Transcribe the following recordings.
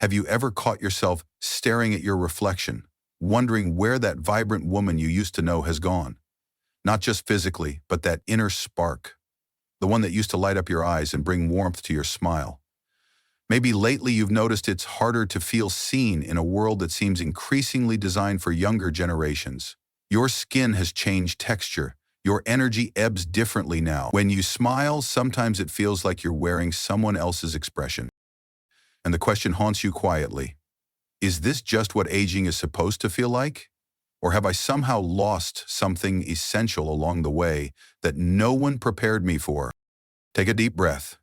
Have you ever caught yourself staring at your reflection, wondering where that vibrant woman you used to know has gone? Not just physically, but that inner spark, the one that used to light up your eyes and bring warmth to your smile. Maybe lately you've noticed it's harder to feel seen in a world that seems increasingly designed for younger generations. Your skin has changed texture. Your energy ebbs differently now. When you smile, sometimes it feels like you're wearing someone else's expression. And the question haunts you quietly. Is this just what aging is supposed to feel like? Or have I somehow lost something essential along the way that no one prepared me for? Take a deep breath.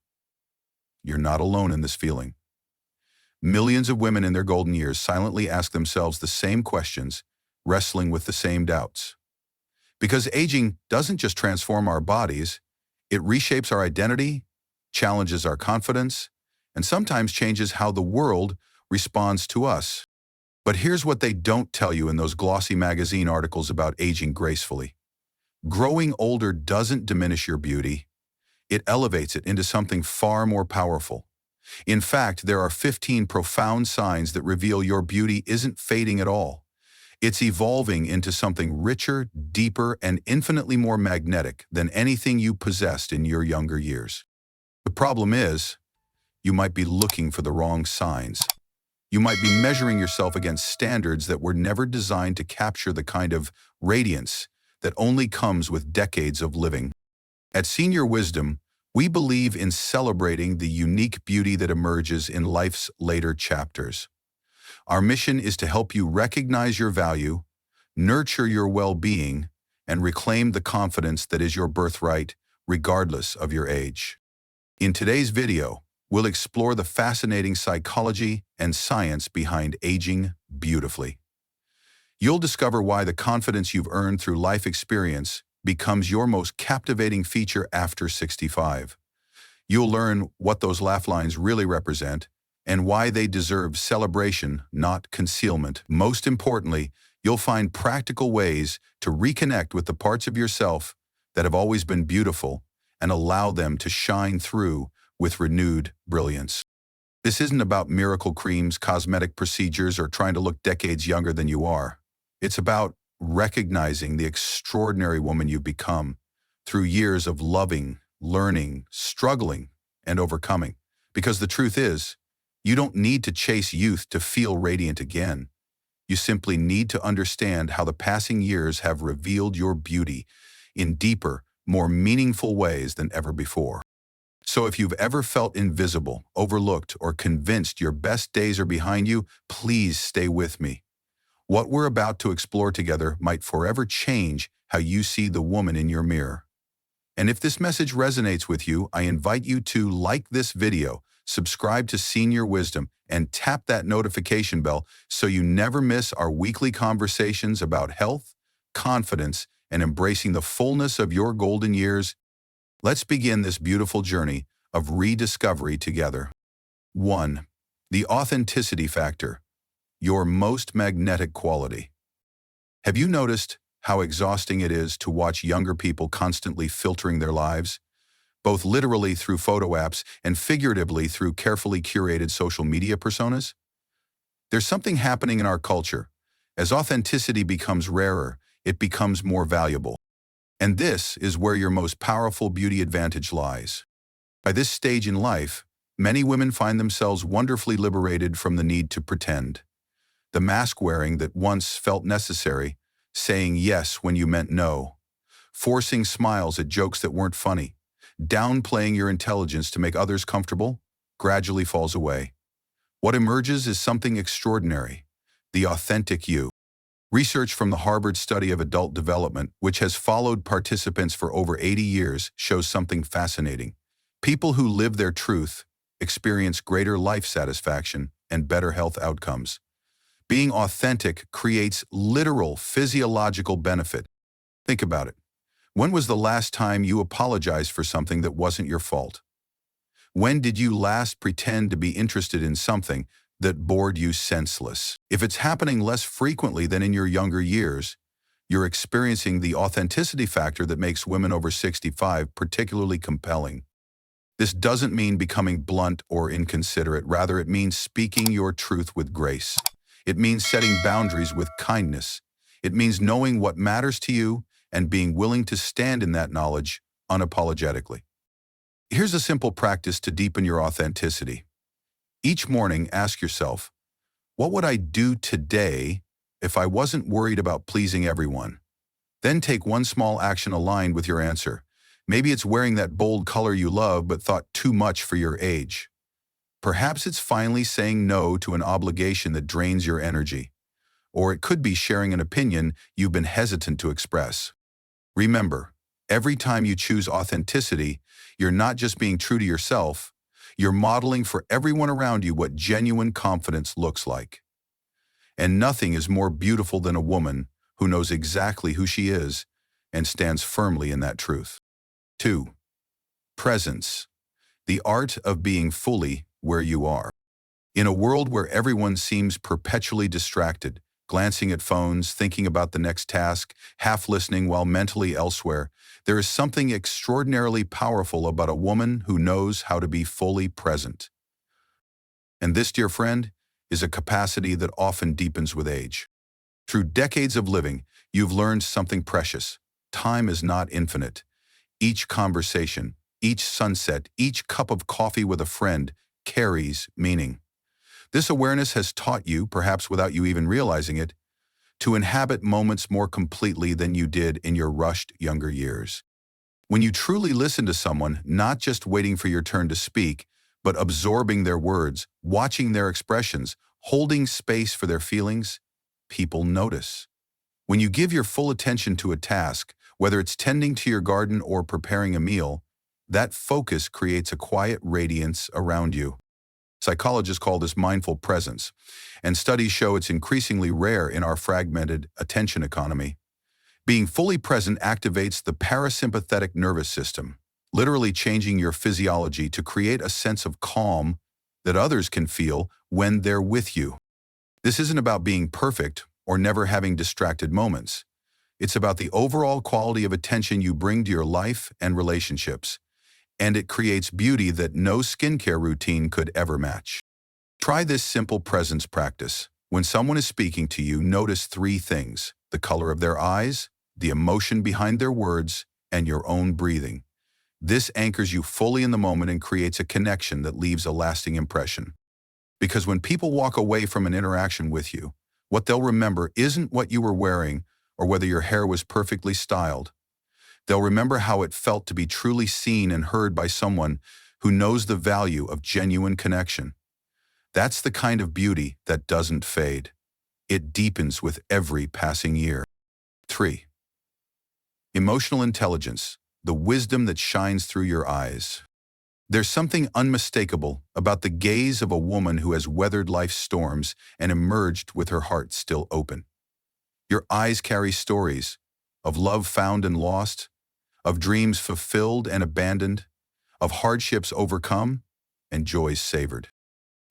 You're not alone in this feeling. Millions of women in their golden years silently ask themselves the same questions, wrestling with the same doubts. Because aging doesn't just transform our bodies, it reshapes our identity, challenges our confidence, and sometimes changes how the world responds to us. But here's what they don't tell you in those glossy magazine articles about aging gracefully. Growing older doesn't diminish your beauty. It elevates it into something far more powerful. In fact, there are 15 profound signs that reveal your beauty isn't fading at all. It's evolving into something richer, deeper, and infinitely more magnetic than anything you possessed in your younger years. The problem is, you might be looking for the wrong signs. You might be measuring yourself against standards that were never designed to capture the kind of radiance that only comes with decades of living. At Senior Wisdom, we believe in celebrating the unique beauty that emerges in life's later chapters. Our mission is to help you recognize your value, nurture your well-being, and reclaim the confidence that is your birthright, regardless of your age. In today's video, we'll explore the fascinating psychology and science behind aging beautifully. You'll discover why the confidence you've earned through life experience becomes your most captivating feature after 65. You'll learn what those laugh lines really represent and why they deserve celebration, not concealment. Most importantly, you'll find practical ways to reconnect with the parts of yourself that have always been beautiful and allow them to shine through with renewed brilliance. This isn't about miracle creams, cosmetic procedures, or trying to look decades younger than you are. It's about recognizing the extraordinary woman you've become through years of loving, learning, struggling, and overcoming. Because the truth is, you don't need to chase youth to feel radiant again. You simply need to understand how the passing years have revealed your beauty in deeper, more meaningful ways than ever before. So if you've ever felt invisible, overlooked, or convinced your best days are behind you, please stay with me. What we're about to explore together might forever change how you see the woman in your mirror. And if this message resonates with you, I invite you to like this video, subscribe to Senior Wisdom, and tap that notification bell so you never miss our weekly conversations about health, confidence, and embracing the fullness of your golden years. Let's begin this beautiful journey of rediscovery together. 1. The authenticity factor, your most magnetic quality. Have you noticed how exhausting it is to watch younger people constantly filtering their lives, both literally through photo apps and figuratively through carefully curated social media personas? There's something happening in our culture. As authenticity becomes rarer, it becomes more valuable. And this is where your most powerful beauty advantage lies. By this stage in life, many women find themselves wonderfully liberated from the need to pretend. The mask wearing that once felt necessary, saying yes when you meant no, forcing smiles at jokes that weren't funny, downplaying your intelligence to make others comfortable, gradually falls away. What emerges is something extraordinary, the authentic you. Research from the Harvard Study of Adult Development, which has followed participants for over 80 years, shows something fascinating. People who live their truth experience greater life satisfaction and better health outcomes. Being authentic creates literal physiological benefit. Think about it. When was the last time you apologized for something that wasn't your fault? When did you last pretend to be interested in something that bored you senseless? If it's happening less frequently than in your younger years, you're experiencing the authenticity factor that makes women over 65 particularly compelling. This doesn't mean becoming blunt or inconsiderate. Rather, it means speaking your truth with grace. It means setting boundaries with kindness. It means knowing what matters to you and being willing to stand in that knowledge unapologetically. Here's a simple practice to deepen your authenticity. Each morning, ask yourself, what would I do today if I wasn't worried about pleasing everyone? Then take one small action aligned with your answer. Maybe it's wearing that bold color you love but thought too much for your age. Perhaps it's finally saying no to an obligation that drains your energy. Or it could be sharing an opinion you've been hesitant to express. Remember, every time you choose authenticity, you're not just being true to yourself, you're modeling for everyone around you what genuine confidence looks like. And nothing is more beautiful than a woman who knows exactly who she is and stands firmly in that truth. 2. Presence, the art of being fully where you are. In a world where everyone seems perpetually distracted, glancing at phones, thinking about the next task, half listening while mentally elsewhere, there is something extraordinarily powerful about a woman who knows how to be fully present. And this, dear friend, is a capacity that often deepens with age. Through decades of living, you've learned something precious. Time is not infinite. Each conversation, each sunset, each cup of coffee with a friend carries meaning. This awareness has taught you, perhaps without you even realizing it, to inhabit moments more completely than you did in your rushed younger years. When you truly listen to someone, not just waiting for your turn to speak, but absorbing their words, watching their expressions, holding space for their feelings, people notice. When you give your full attention to a task, whether it's tending to your garden or preparing a meal, that focus creates a quiet radiance around you. Psychologists call this mindful presence, and studies show it's increasingly rare in our fragmented attention economy. Being fully present activates the parasympathetic nervous system, literally changing your physiology to create a sense of calm that others can feel when they're with you. This isn't about being perfect or never having distracted moments. It's about the overall quality of attention you bring to your life and relationships, and it creates beauty that no skincare routine could ever match. Try this simple presence practice. When someone is speaking to you, notice 3 things: the color of their eyes, the emotion behind their words, and your own breathing. This anchors you fully in the moment and creates a connection that leaves a lasting impression. Because when people walk away from an interaction with you, what they'll remember isn't what you were wearing or whether your hair was perfectly styled. They'll remember how it felt to be truly seen and heard by someone who knows the value of genuine connection. That's the kind of beauty that doesn't fade. It deepens with every passing year. 3. Emotional intelligence, the wisdom that shines through your eyes. There's something unmistakable about the gaze of a woman who has weathered life's storms and emerged with her heart still open. Your eyes carry stories of love found and lost, of dreams fulfilled and abandoned, of hardships overcome and joys savored.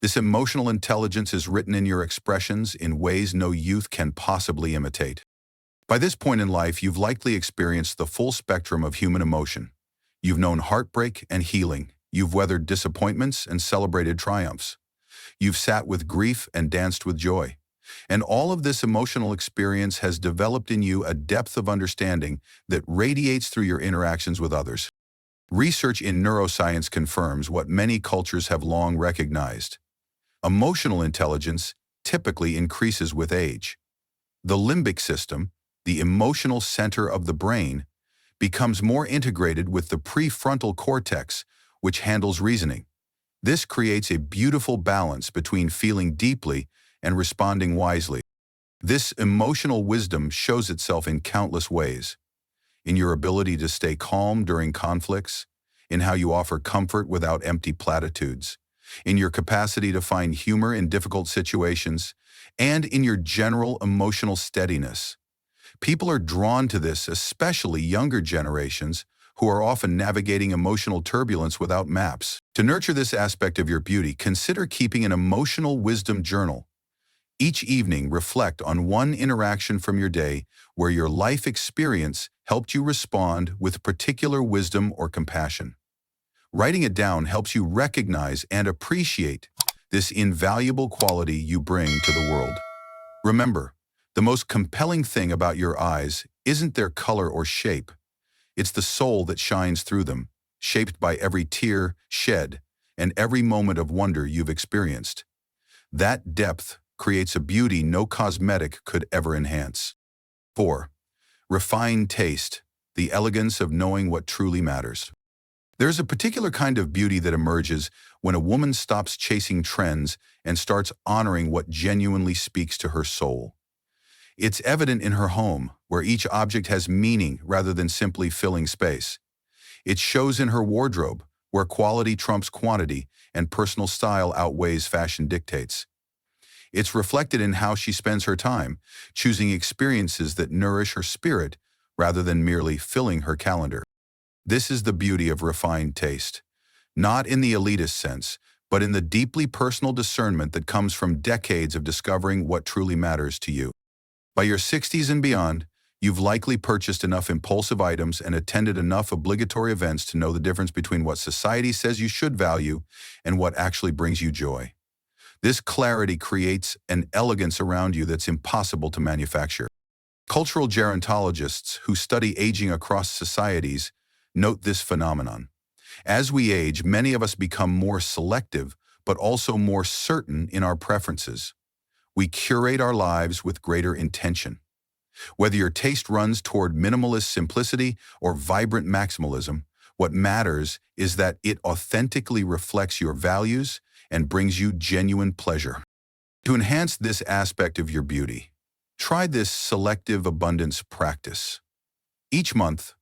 This emotional intelligence is written in your expressions in ways no youth can possibly imitate. By this point in life, you've likely experienced the full spectrum of human emotion. You've known heartbreak and healing. You've weathered disappointments and celebrated triumphs. You've sat with grief and danced with joy. And all of this emotional experience has developed in you a depth of understanding that radiates through your interactions with others. Research in neuroscience confirms what many cultures have long recognized. Emotional intelligence typically increases with age. The limbic system, the emotional center of the brain, becomes more integrated with the prefrontal cortex, which handles reasoning. This creates a beautiful balance between feeling deeply and responding wisely. This emotional wisdom shows itself in countless ways. In your ability to stay calm during conflicts, in how you offer comfort without empty platitudes, in your capacity to find humor in difficult situations, and in your general emotional steadiness. People are drawn to this, especially younger generations, who are often navigating emotional turbulence without maps. To nurture this aspect of your beauty, consider keeping an emotional wisdom journal. Each evening, reflect on one interaction from your day where your life experience helped you respond with particular wisdom or compassion. Writing it down helps you recognize and appreciate this invaluable quality you bring to the world. Remember, the most compelling thing about your eyes isn't their color or shape. It's the soul that shines through them, shaped by every tear shed and every moment of wonder you've experienced. That depth creates a beauty no cosmetic could ever enhance. 4. Refined taste, the elegance of knowing what truly matters. There's a particular kind of beauty that emerges when a woman stops chasing trends and starts honoring what genuinely speaks to her soul. It's evident in her home, where each object has meaning rather than simply filling space. It shows in her wardrobe, where quality trumps quantity and personal style outweighs fashion dictates. It's reflected in how she spends her time, choosing experiences that nourish her spirit rather than merely filling her calendar. This is the beauty of refined taste, not in the elitist sense, but in the deeply personal discernment that comes from decades of discovering what truly matters to you. By your 60s and beyond, you've likely purchased enough impulsive items and attended enough obligatory events to know the difference between what society says you should value and what actually brings you joy. This clarity creates an elegance around you that's impossible to manufacture. Cultural gerontologists who study aging across societies note this phenomenon. As we age, many of us become more selective, but also more certain in our preferences. We curate our lives with greater intention. Whether your taste runs toward minimalist simplicity or vibrant maximalism, what matters is that it authentically reflects your values and brings you genuine pleasure. To enhance this aspect of your beauty, try this selective abundance practice. Each month,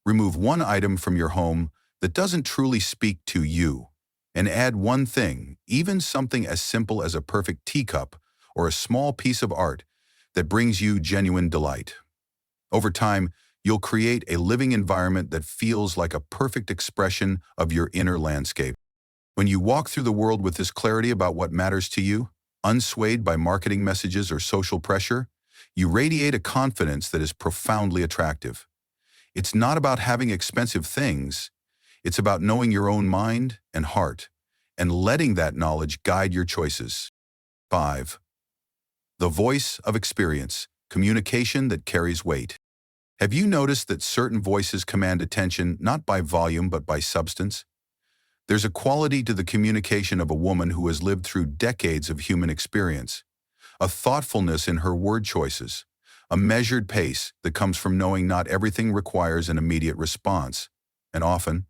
remove one item from your home that doesn't truly speak to you, and add one thing, even something as simple as a perfect teacup or a small piece of art, that brings you genuine delight. Over time, you'll create a living environment that feels like a perfect expression of your inner landscape. When you walk through the world with this clarity about what matters to you, unswayed by marketing messages or social pressure, you radiate a confidence that is profoundly attractive. It's not about having expensive things. It's about knowing your own mind and heart, and letting that knowledge guide your choices. 5. The voice of experience, communication that carries weight. Have you noticed that certain voices command attention not by volume but by substance? There's a quality to the communication of a woman who has lived through decades of human experience, a thoughtfulness in her word choices, a measured pace that comes from knowing not everything requires an immediate response, and often,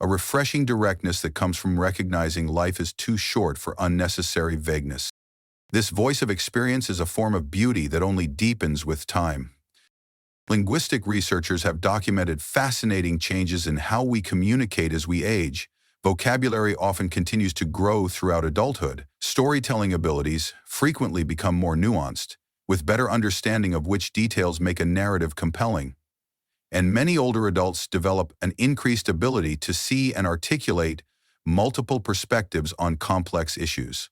a refreshing directness that comes from recognizing life is too short for unnecessary vagueness. This voice of experience is a form of beauty that only deepens with time. Linguistic researchers have documented fascinating changes in how we communicate as we age. Vocabulary often continues to grow throughout adulthood. Storytelling abilities frequently become more nuanced, with better understanding of which details make a narrative compelling. And many older adults develop an increased ability to see and articulate multiple perspectives on complex issues.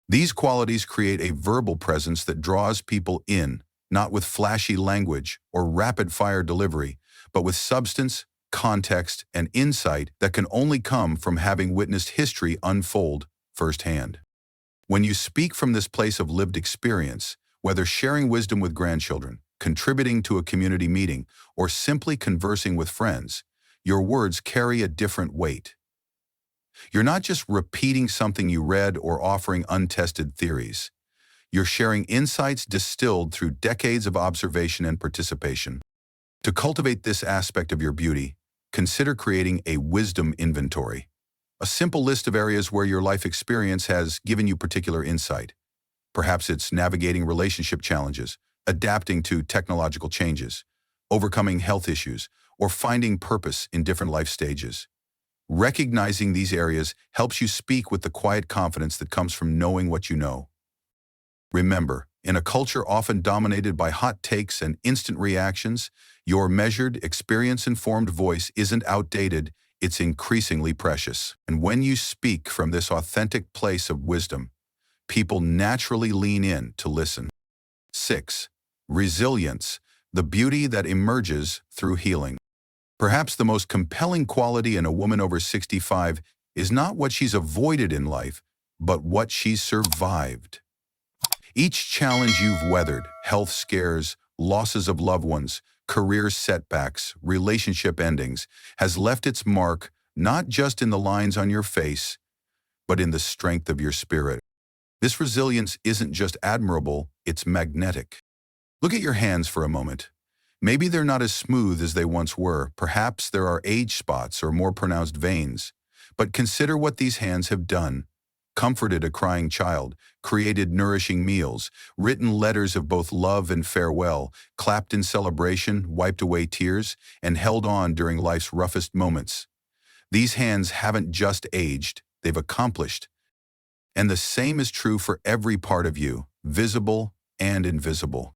These qualities create a verbal presence that draws people in, not with flashy language or rapid-fire delivery, but with substance, context, and insight that can only come from having witnessed history unfold firsthand. When you speak from this place of lived experience, whether sharing wisdom with grandchildren, contributing to a community meeting, or simply conversing with friends, your words carry a different weight. You're not just repeating something you read or offering untested theories. You're sharing insights distilled through decades of observation and participation. To cultivate this aspect of your beauty, consider creating a wisdom inventory, a simple list of areas where your life experience has given you particular insight. Perhaps it's navigating relationship challenges, adapting to technological changes, overcoming health issues, or finding purpose in different life stages. Recognizing these areas helps you speak with the quiet confidence that comes from knowing what you know. Remember, in a culture often dominated by hot takes and instant reactions, your measured, experience-informed voice isn't outdated, it's increasingly precious. And when you speak from this authentic place of wisdom, people naturally lean in to listen. 6. Resilience, the beauty that emerges through healing. Perhaps the most compelling quality in a woman over 65 is not what she's avoided in life, but what she's survived. Each challenge you've weathered, health scares, losses of loved ones, career setbacks, relationship endings, has left its mark not just in the lines on your face, but in the strength of your spirit. This resilience isn't just admirable, it's magnetic. Look at your hands for a moment. Maybe they're not as smooth as they once were. Perhaps there are age spots or more pronounced veins. But consider what these hands have done. Comforted a crying child, created nourishing meals, written letters of both love and farewell, clapped in celebration, wiped away tears, and held on during life's roughest moments. These hands haven't just aged, they've accomplished. And the same is true for every part of you, visible and invisible.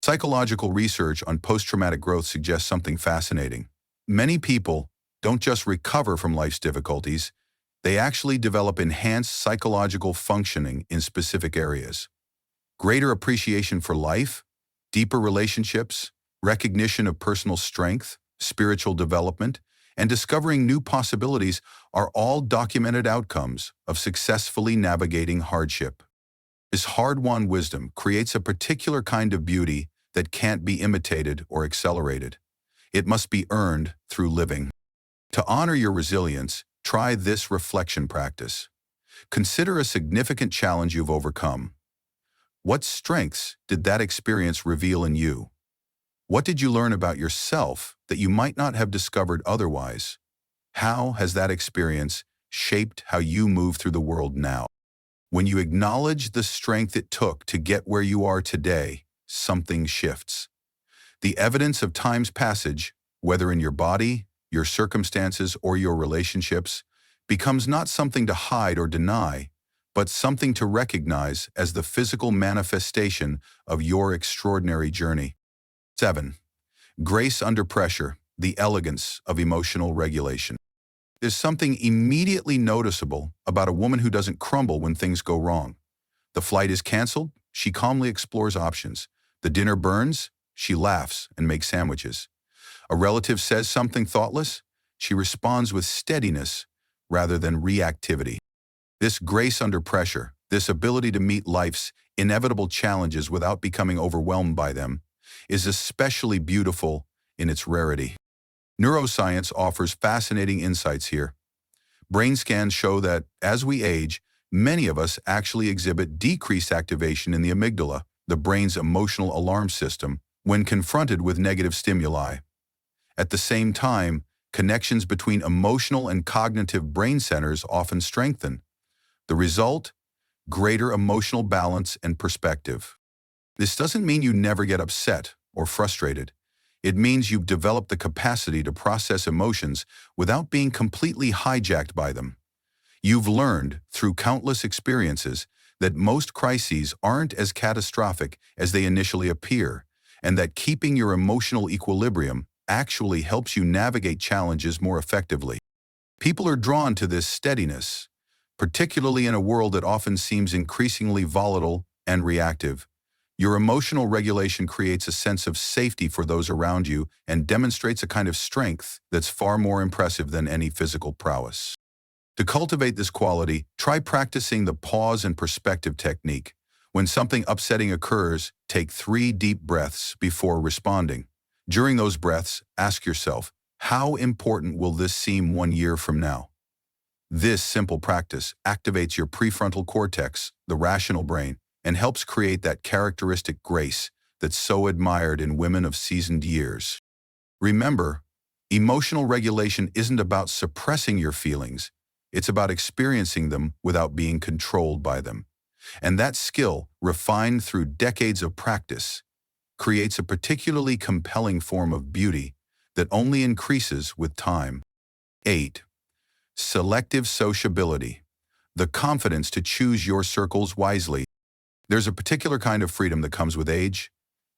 Psychological research on post-traumatic growth suggests something fascinating. Many people don't just recover from life's difficulties, they actually develop enhanced psychological functioning in specific areas. Greater appreciation for life, deeper relationships, recognition of personal strength, spiritual development, and discovering new possibilities are all documented outcomes of successfully navigating hardship. This hard-won wisdom creates a particular kind of beauty that can't be imitated or accelerated. It must be earned through living. To honor your resilience, try this reflection practice. Consider a significant challenge you've overcome. What strengths did that experience reveal in you? What did you learn about yourself that you might not have discovered otherwise? How has that experience shaped how you move through the world now? When you acknowledge the strength it took to get where you are today, something shifts. The evidence of time's passage, whether in your body, your circumstances, or your relationships, becomes not something to hide or deny, but something to recognize as the physical manifestation of your extraordinary journey. 7. Grace under pressure, the elegance of emotional regulation. There's something immediately noticeable about a woman who doesn't crumble when things go wrong. The flight is canceled, she calmly explores options. The dinner burns, she laughs and makes sandwiches. A relative says something thoughtless, she responds with steadiness rather than reactivity. This grace under pressure, this ability to meet life's inevitable challenges without becoming overwhelmed by them, is especially beautiful in its rarity. Neuroscience offers fascinating insights here. Brain scans show that, as we age, many of us actually exhibit decreased activation in the amygdala, the brain's emotional alarm system, when confronted with negative stimuli. At the same time, connections between emotional and cognitive brain centers often strengthen. The result? Greater emotional balance and perspective. This doesn't mean you never get upset or frustrated. It means you've developed the capacity to process emotions without being completely hijacked by them. You've learned, through countless experiences, that most crises aren't as catastrophic as they initially appear, and that keeping your emotional equilibrium actually helps you navigate challenges more effectively. People are drawn to this steadiness, particularly in a world that often seems increasingly volatile and reactive. Your emotional regulation creates a sense of safety for those around you and demonstrates a kind of strength that's far more impressive than any physical prowess. To cultivate this quality, try practicing the pause and perspective technique. When something upsetting occurs, take 3 deep breaths before responding. During those breaths, ask yourself, how important will this seem 1 year from now? This simple practice activates your prefrontal cortex, the rational brain, and helps create that characteristic grace that's so admired in women of seasoned years. Remember, emotional regulation isn't about suppressing your feelings, it's about experiencing them without being controlled by them. And that skill, refined through decades of practice, creates a particularly compelling form of beauty that only increases with time. 8. Selective sociability, the confidence to choose your circles wisely. There's a particular kind of freedom that comes with age,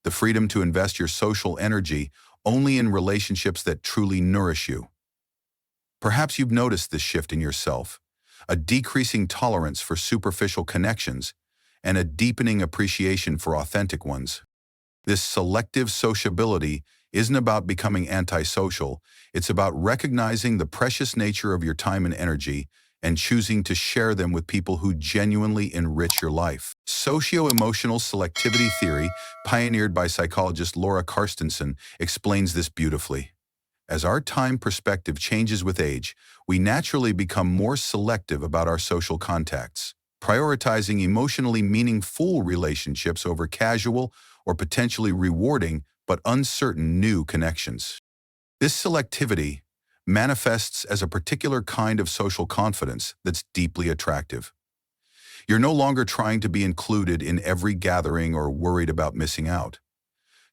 the freedom to invest your social energy only in relationships that truly nourish you. Perhaps you've noticed this shift in yourself, a decreasing tolerance for superficial connections and a deepening appreciation for authentic ones. This selective sociability isn't about becoming antisocial. It's about recognizing the precious nature of your time and energy and choosing to share them with people who genuinely enrich your life. Socio-emotional selectivity theory, pioneered by psychologist Laura Carstensen, explains this beautifully. As our time perspective changes with age, we naturally become more selective about our social contacts, prioritizing emotionally meaningful relationships over casual or potentially rewarding but uncertain new connections. This selectivity manifests as a particular kind of social confidence that's deeply attractive. You're no longer trying to be included in every gathering or worried about missing out.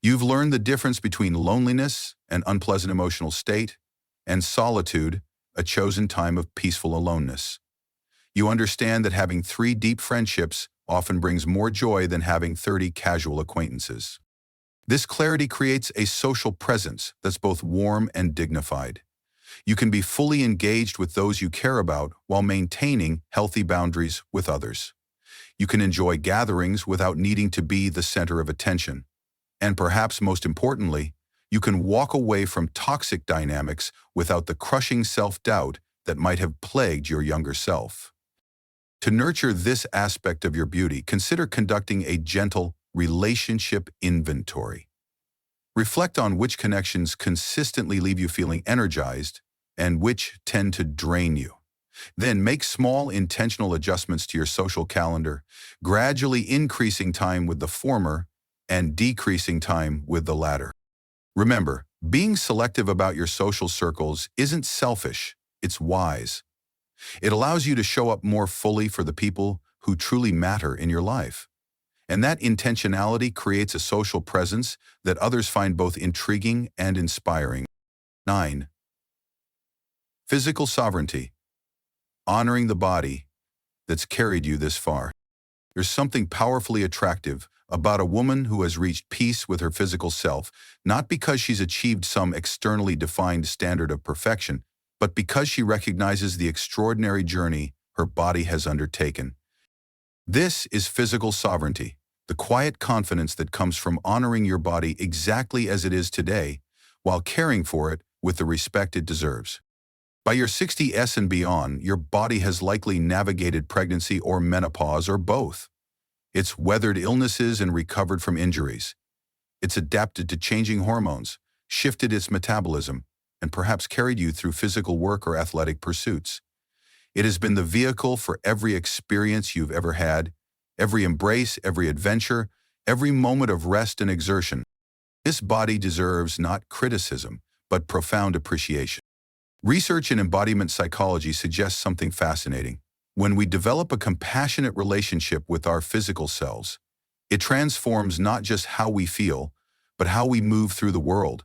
You've learned the difference between loneliness, an unpleasant emotional state, and solitude, a chosen time of peaceful aloneness. You understand that having 3 deep friendships often brings more joy than having 30 casual acquaintances. This clarity creates a social presence that's both warm and dignified. You can be fully engaged with those you care about while maintaining healthy boundaries with others. You can enjoy gatherings without needing to be the center of attention. And perhaps most importantly, you can walk away from toxic dynamics without the crushing self-doubt that might have plagued your younger self. To nurture this aspect of your beauty, consider conducting a gentle relationship inventory. Reflect on which connections consistently leave you feeling energized and which tend to drain you. Then make small intentional adjustments to your social calendar, gradually increasing time with the former and decreasing time with the latter. Remember, being selective about your social circles isn't selfish, it's wise. It allows you to show up more fully for the people who truly matter in your life. And that intentionality creates a social presence that others find both intriguing and inspiring. 9. Physical sovereignty. Honoring the body that's carried you this far. There's something powerfully attractive about a woman who has reached peace with her physical self, not because she's achieved some externally defined standard of perfection, but because she recognizes the extraordinary journey her body has undertaken. This is physical sovereignty, the quiet confidence that comes from honoring your body exactly as it is today, while caring for it with the respect it deserves. By your 60s and beyond, your body has likely navigated pregnancy or menopause or both. It's weathered illnesses and recovered from injuries. It's adapted to changing hormones, shifted its metabolism, and perhaps carried you through physical work or athletic pursuits. It has been the vehicle for every experience you've ever had, every embrace, every adventure, every moment of rest and exertion. This body deserves not criticism, but profound appreciation. Research in embodiment psychology suggests something fascinating. When we develop a compassionate relationship with our physical selves, it transforms not just how we feel, but how we move through the world.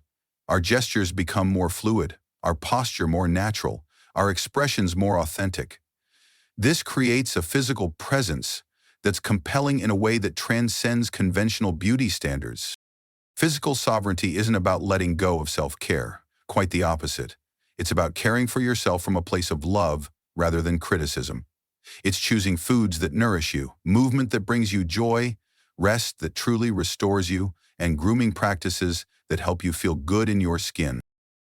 Our gestures become more fluid, our posture more natural, our expressions more authentic. This creates a physical presence that's compelling in a way that transcends conventional beauty standards. Physical sovereignty isn't about letting go of self-care, quite the opposite. It's about caring for yourself from a place of love rather than criticism. It's choosing foods that nourish you, movement that brings you joy, rest that truly restores you, and grooming practices that help you feel good in your skin.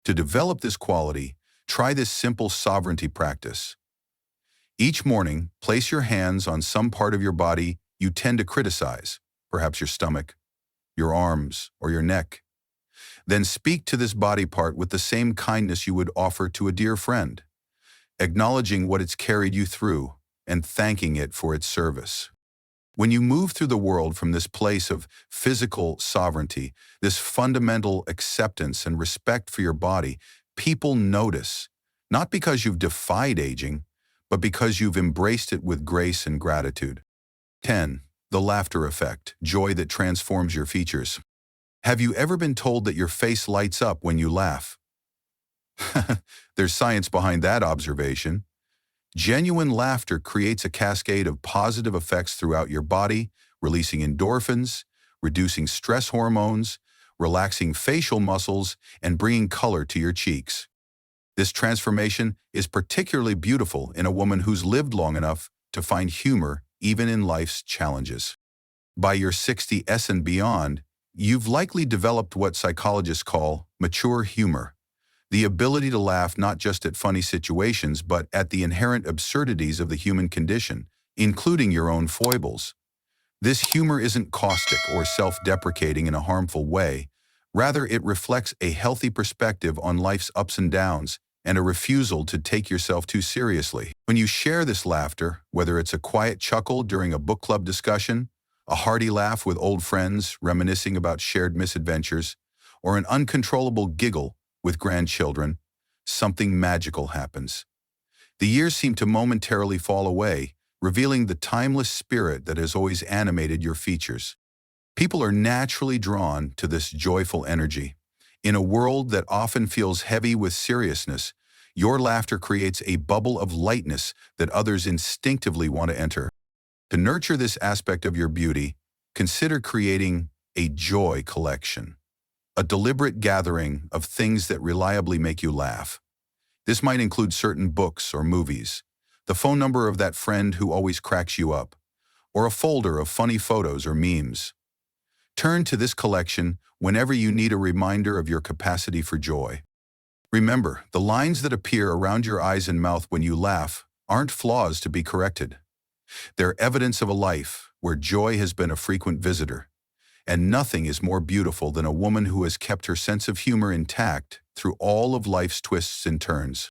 To develop this quality, try this simple sovereignty practice. Each morning, place your hands on some part of your body you tend to criticize, perhaps your stomach, your arms, or your neck. Then speak to this body part with the same kindness you would offer to a dear friend, acknowledging what it's carried you through and thanking it for its service. When you move through the world from this place of physical sovereignty, this fundamental acceptance and respect for your body, people notice, not because you've defied aging, but because you've embraced it with grace and gratitude. 10. The laughter effect, joy that transforms your features. Have you ever been told that your face lights up when you laugh? There's science behind that observation. Genuine laughter creates a cascade of positive effects throughout your body, releasing endorphins, reducing stress hormones, relaxing facial muscles, and bringing color to your cheeks. This transformation is particularly beautiful in a woman who's lived long enough to find humor even in life's challenges. By your 60s and beyond, You've likely developed what psychologists call mature humor, the ability to laugh not just at funny situations but at the inherent absurdities of the human condition, including your own foibles. This humor isn't caustic or self-deprecating in a harmful way. Rather, it reflects a healthy perspective on life's ups and downs and a refusal to take yourself too seriously. When you share this laughter, whether it's a quiet chuckle during a book club discussion, a hearty laugh with old friends reminiscing about shared misadventures, or an uncontrollable giggle with grandchildren, something magical happens. The years seem to momentarily fall away, revealing the timeless spirit that has always animated your features. People are naturally drawn to this joyful energy. In a world that often feels heavy with seriousness, your laughter creates a bubble of lightness that others instinctively want to enter. To nurture this aspect of your beauty, consider creating a joy collection, a deliberate gathering of things that reliably make you laugh. This might include certain books or movies, the phone number of that friend who always cracks you up, or a folder of funny photos or memes. Turn to this collection whenever you need a reminder of your capacity for joy. Remember, the lines that appear around your eyes and mouth when you laugh aren't flaws to be corrected. They're evidence of a life where joy has been a frequent visitor. And nothing is more beautiful than a woman who has kept her sense of humor intact through all of life's twists and turns.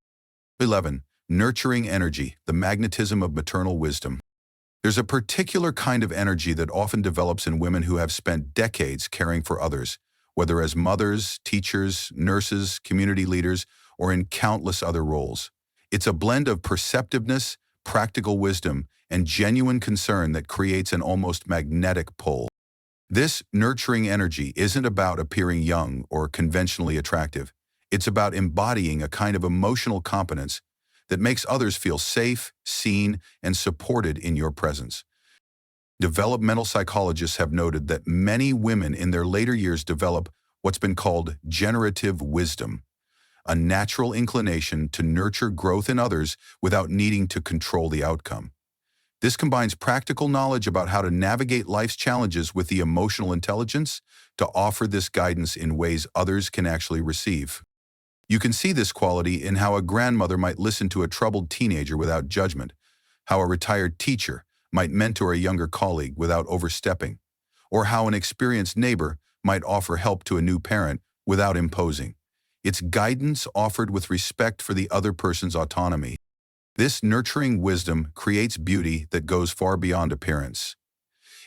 11. Nurturing energy, the magnetism of maternal wisdom. There's a particular kind of energy that often develops in women who have spent decades caring for others, whether as mothers, teachers, nurses, community leaders, or in countless other roles. It's a blend of perceptiveness, practical wisdom, and genuine concern that creates an almost magnetic pull. This nurturing energy isn't about appearing young or conventionally attractive. It's about embodying a kind of emotional competence that makes others feel safe, seen, and supported in your presence. Developmental psychologists have noted that many women in their later years develop what's been called generative wisdom, a natural inclination to nurture growth in others without needing to control the outcome. This combines practical knowledge about how to navigate life's challenges with the emotional intelligence to offer this guidance in ways others can actually receive. You can see this quality in how a grandmother might listen to a troubled teenager without judgment, how a retired teacher might mentor a younger colleague without overstepping, or how an experienced neighbor might offer help to a new parent without imposing. It's guidance offered with respect for the other person's autonomy. This nurturing wisdom creates beauty that goes far beyond appearance.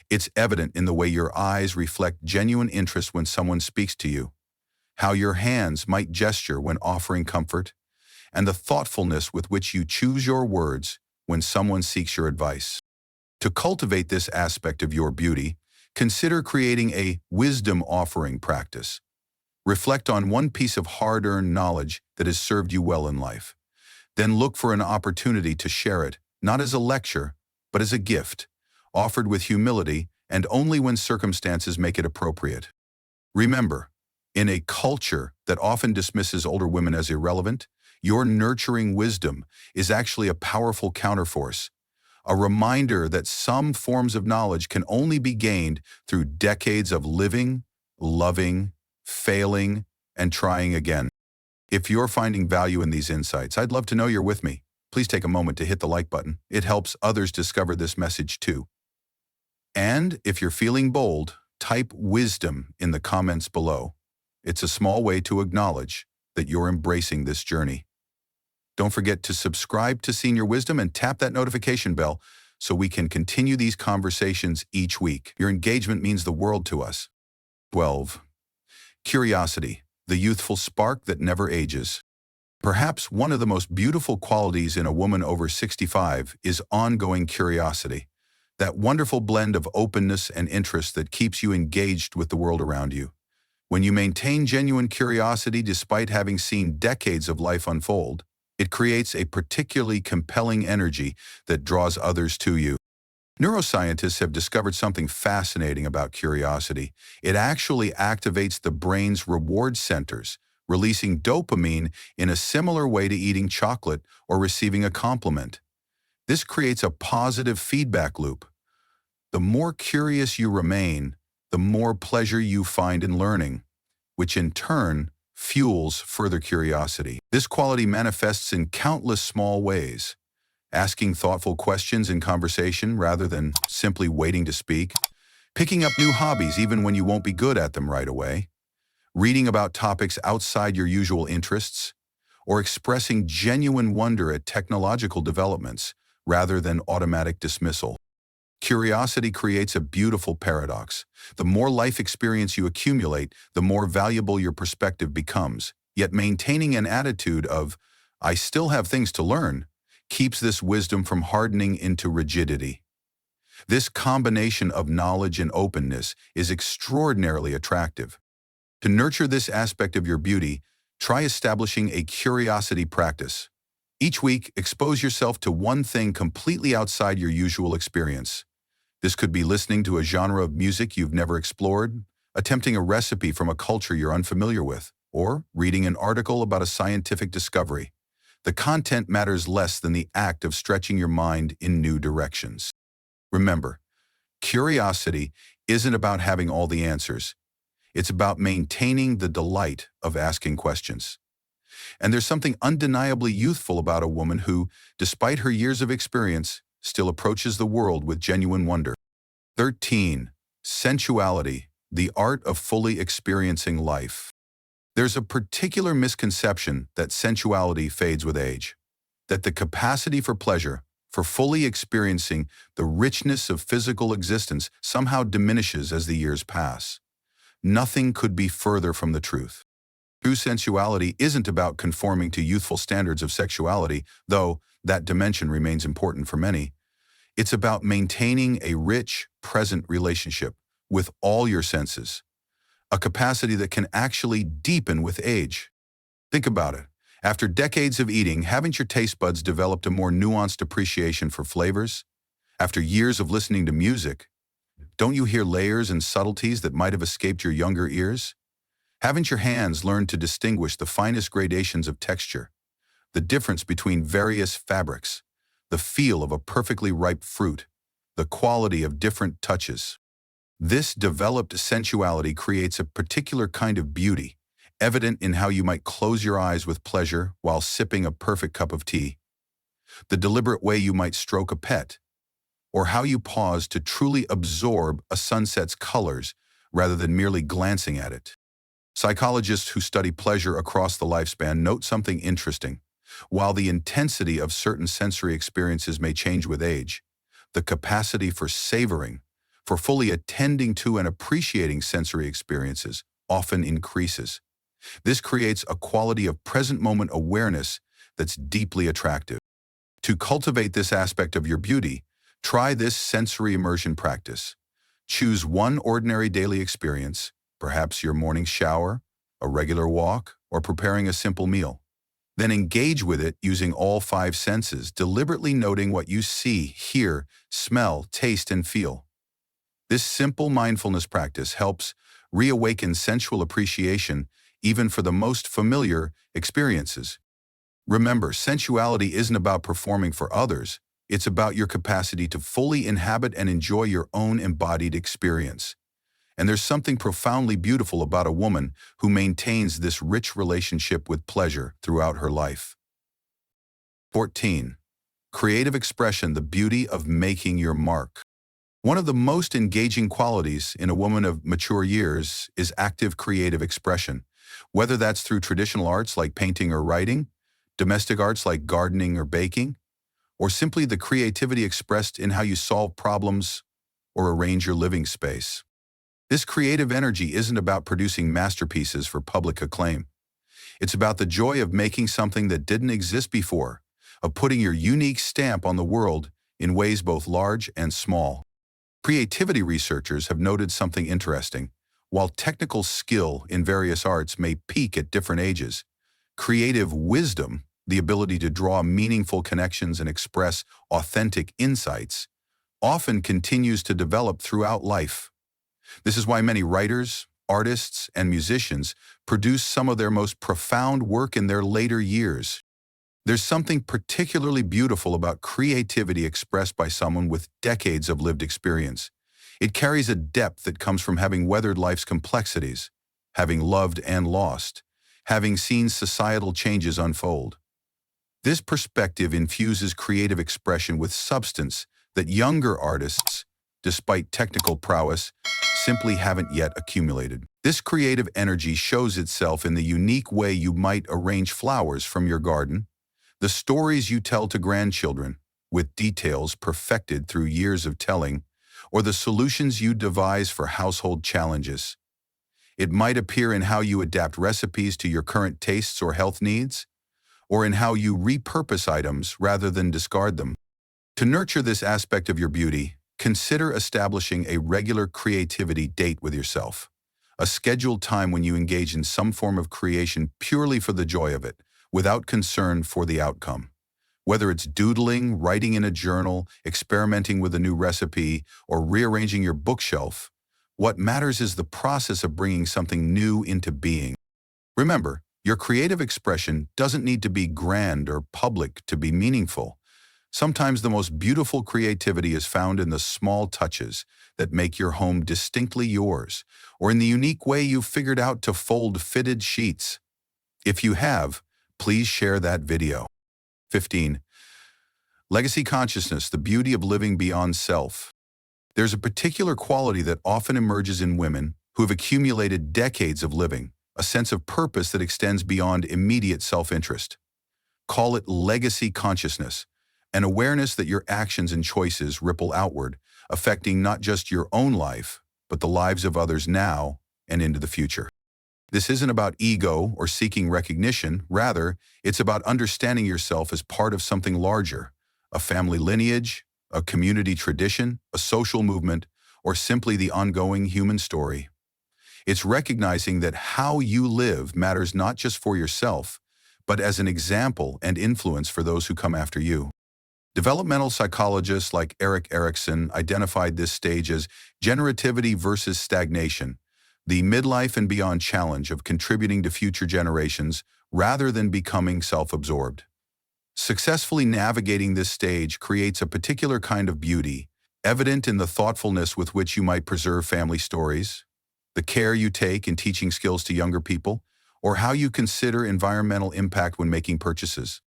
It's evident in the way your eyes reflect genuine interest when someone speaks to you, how your hands might gesture when offering comfort, and the thoughtfulness with which you choose your words when someone seeks your advice. To cultivate this aspect of your beauty, consider creating a wisdom offering practice. Reflect on one piece of hard-earned knowledge that has served you well in life. Then look for an opportunity to share it, not as a lecture, but as a gift, offered with humility and only when circumstances make it appropriate. Remember, in a culture that often dismisses older women as irrelevant, your nurturing wisdom is actually a powerful counterforce, a reminder that some forms of knowledge can only be gained through decades of living, loving, failing, and trying again. If you're finding value in these insights, I'd love to know you're with me. Please take a moment to hit the like button. It helps others discover this message too. And if you're feeling bold, type wisdom in the comments below. It's a small way to acknowledge that you're embracing this journey. Don't forget to subscribe to Senior Wisdom and tap that notification bell so we can continue these conversations each week. Your engagement means the world to us. 12. Curiosity, the youthful spark that never ages. Perhaps one of the most beautiful qualities in a woman over 65 is ongoing curiosity, that wonderful blend of openness and interest that keeps you engaged with the world around you. When you maintain genuine curiosity despite having seen decades of life unfold, it creates a particularly compelling energy that draws others to you. Neuroscientists have discovered something fascinating about curiosity. It actually activates the brain's reward centers, releasing dopamine in a similar way to eating chocolate or receiving a compliment. This creates a positive feedback loop. The more curious you remain, the more pleasure you find in learning, which in turn fuels further curiosity. This quality manifests in countless small ways: asking thoughtful questions in conversation rather than simply waiting to speak, picking up new hobbies even when you won't be good at them right away, reading about topics outside your usual interests, or expressing genuine wonder at technological developments rather than automatic dismissal. Curiosity creates a beautiful paradox. The more life experience you accumulate, the more valuable your perspective becomes. Yet maintaining an attitude of, "I still have things to learn," keeps this wisdom from hardening into rigidity. This combination of knowledge and openness is extraordinarily attractive. To nurture this aspect of your beauty, try establishing a curiosity practice. Each week, expose yourself to one thing completely outside your usual experience. This could be listening to a genre of music you've never explored, attempting a recipe from a culture you're unfamiliar with, or reading an article about a scientific discovery. The content matters less than the act of stretching your mind in new directions. Remember, curiosity isn't about having all the answers. It's about maintaining the delight of asking questions. And there's something undeniably youthful about a woman who, despite her years of experience, still approaches the world with genuine wonder. 13. Sensuality, the art of fully experiencing life. There's a particular misconception that sensuality fades with age, that the capacity for pleasure, for fully experiencing the richness of physical existence, somehow diminishes as the years pass. Nothing could be further from the truth. True sensuality isn't about conforming to youthful standards of sexuality, though that dimension remains important for many. It's about maintaining a rich, present relationship with all your senses, a capacity that can actually deepen with age. Think about it. After decades of eating, haven't your taste buds developed a more nuanced appreciation for flavors? After years of listening to music, don't you hear layers and subtleties that might have escaped your younger ears? Haven't your hands learned to distinguish the finest gradations of texture, the difference between various fabrics, the feel of a perfectly ripe fruit, the quality of different touches? This developed sensuality creates a particular kind of beauty, evident in how you might close your eyes with pleasure while sipping a perfect cup of tea, the deliberate way you might stroke a pet, or how you pause to truly absorb a sunset's colors rather than merely glancing at it. Psychologists who study pleasure across the lifespan note something interesting. While the intensity of certain sensory experiences may change with age, the capacity for savoring, for fully attending to and appreciating sensory experiences often increases. This creates a quality of present moment awareness that's deeply attractive. To cultivate this aspect of your beauty, try this sensory immersion practice. Choose one ordinary daily experience, perhaps your morning shower, a regular walk, or preparing a simple meal. Then engage with it using all five senses, deliberately noting what you see, hear, smell, taste, and feel. This simple mindfulness practice helps reawaken sensual appreciation even for the most familiar experiences. Remember, sensuality isn't about performing for others. It's about your capacity to fully inhabit and enjoy your own embodied experience. And there's something profoundly beautiful about a woman who maintains this rich relationship with pleasure throughout her life. 14. Creative expression, the beauty of making your mark. One of the most engaging qualities in a woman of mature years is active creative expression, whether that's through traditional arts like painting or writing, domestic arts like gardening or baking, or simply the creativity expressed in how you solve problems or arrange your living space. This creative energy isn't about producing masterpieces for public acclaim. It's about the joy of making something that didn't exist before, of putting your unique stamp on the world in ways both large and small. Creativity researchers have noted something interesting. While technical skill in various arts may peak at different ages, creative wisdom, the ability to draw meaningful connections and express authentic insights, often continues to develop throughout life. This is why many writers, artists, and musicians produce some of their most profound work in their later years. There's something particularly beautiful about creativity expressed by someone with decades of lived experience. It carries a depth that comes from having weathered life's complexities, having loved and lost, having seen societal changes unfold. This perspective infuses creative expression with substance that younger artists, despite technical prowess, simply haven't yet accumulated. This creative energy shows itself in the unique way you might arrange flowers from your garden, the stories you tell to grandchildren, with details perfected through years of telling, or the solutions you devise for household challenges. It might appear in how you adapt recipes to your current tastes or health needs, or in how you repurpose items rather than discard them. To nurture this aspect of your beauty, consider establishing a regular creativity date with yourself, a scheduled time when you engage in some form of creation purely for the joy of it, without concern for the outcome. Whether it's doodling, writing in a journal, experimenting with a new recipe, or rearranging your bookshelf, what matters is the process of bringing something new into being. Remember, your creative expression doesn't need to be grand or public to be meaningful. Sometimes the most beautiful creativity is found in the small touches that make your home distinctly yours, or in the unique way you've figured out to fold fitted sheets. If you have, please share that video. 15. Legacy consciousness, the beauty of living beyond self. There's a particular quality that often emerges in women who have accumulated decades of living, a sense of purpose that extends beyond immediate self-interest. Call it legacy consciousness, an awareness that your actions and choices ripple outward, affecting not just your own life, but the lives of others now and into the future. This isn't about ego or seeking recognition. Rather, it's about understanding yourself as part of something larger, a family lineage, a community tradition, a social movement, or simply the ongoing human story. It's recognizing that how you live matters not just for yourself, but as an example and influence for those who come after you. Developmental psychologists like Erik Erikson identified this stage as generativity versus stagnation, the midlife and beyond challenge of contributing to future generations rather than becoming self-absorbed. Successfully navigating this stage creates a particular kind of beauty, evident in the thoughtfulness with which you might preserve family stories, the care you take in teaching skills to younger people, or how you consider environmental impact when making purchases.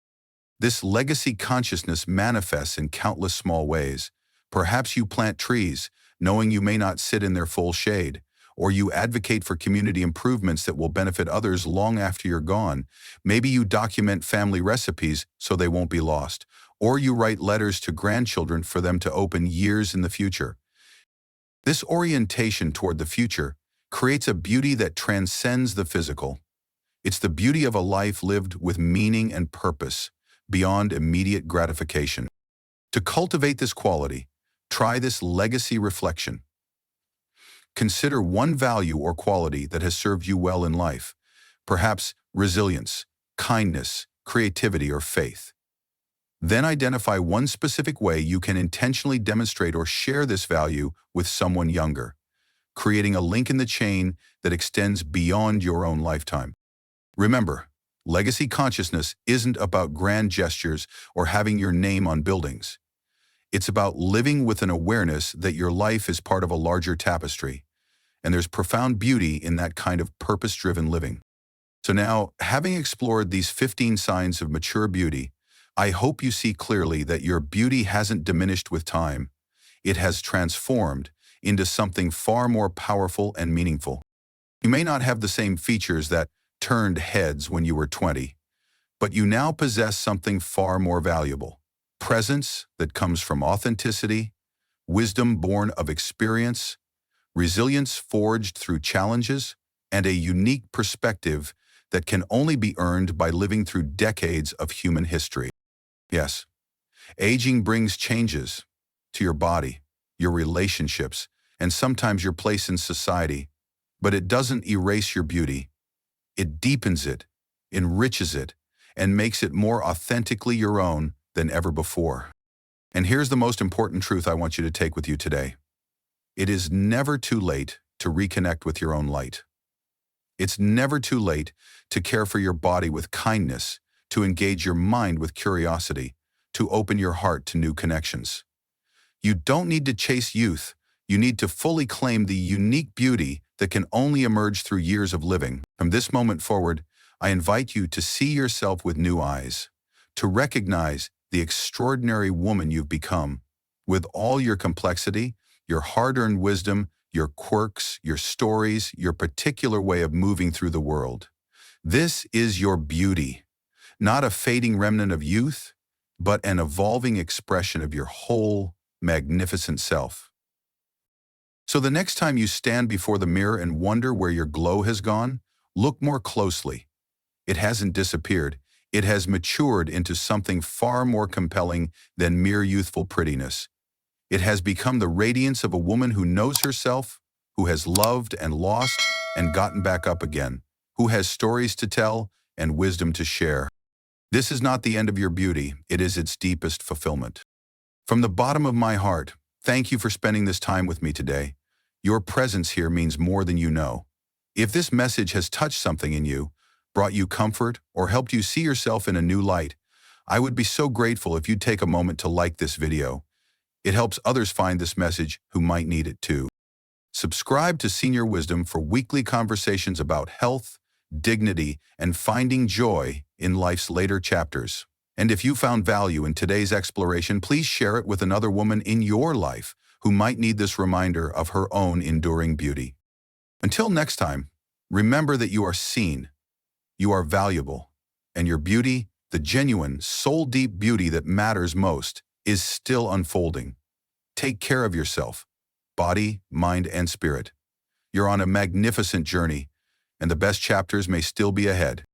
This legacy consciousness manifests in countless small ways. Perhaps you plant trees, knowing you may not sit in their full shade, or you advocate for community improvements that will benefit others long after you're gone. Maybe you document family recipes so they won't be lost, or you write letters to grandchildren for them to open years in the future. This orientation toward the future creates a beauty that transcends the physical. It's the beauty of a life lived with meaning and purpose, beyond immediate gratification. To cultivate this quality, try this legacy reflection. Consider one value or quality that has served you well in life, perhaps resilience, kindness, creativity, or faith. Then identify one specific way you can intentionally demonstrate or share this value with someone younger, creating a link in the chain that extends beyond your own lifetime. Remember, legacy consciousness isn't about grand gestures or having your name on buildings. It's about living with an awareness that your life is part of a larger tapestry, and there's profound beauty in that kind of purpose-driven living. So now, having explored these 15 signs of mature beauty, I hope you see clearly that your beauty hasn't diminished with time. It has transformed into something far more powerful and meaningful. You may not have the same features that turned heads when you were 20, but you now possess something far more valuable. Presence that comes from authenticity, wisdom born of experience, resilience forged through challenges, and a unique perspective that can only be earned by living through decades of human history. Yes, aging brings changes to your body, your relationships, and sometimes your place in society, but it doesn't erase your beauty. It deepens it, enriches it, and makes it more authentically your own than ever before. And here's the most important truth I want you to take with you today. It is never too late to reconnect with your own light. It's never too late to care for your body with kindness, to engage your mind with curiosity, to open your heart to new connections. You don't need to chase youth. You need to fully claim the unique beauty that can only emerge through years of living. From this moment forward, I invite you to see yourself with new eyes, to recognize the extraordinary woman you've become, with all your complexity, your hard-earned wisdom, your quirks, your stories, your particular way of moving through the world. This is your beauty, not a fading remnant of youth, but an evolving expression of your whole, magnificent self. So the next time you stand before the mirror and wonder where your glow has gone, look more closely. It hasn't disappeared. It has matured into something far more compelling than mere youthful prettiness. It has become the radiance of a woman who knows herself, who has loved and lost and gotten back up again, who has stories to tell and wisdom to share. This is not the end of your beauty, it is its deepest fulfillment. From the bottom of my heart, thank you for spending this time with me today. Your presence here means more than you know. If this message has touched something in you, brought you comfort, or helped you see yourself in a new light, I would be so grateful if you'd take a moment to like this video. It helps others find this message who might need it too. Subscribe to Senior Wisdom for weekly conversations about health, dignity, and finding joy in life's later chapters. And if you found value in today's exploration, please share it with another woman in your life who might need this reminder of her own enduring beauty. Until next time, remember that you are seen, you are valuable, and your beauty, the genuine, soul-deep beauty that matters most, is still unfolding. Take care of yourself, body, mind, and spirit. You're on a magnificent journey, and the best chapters may still be ahead.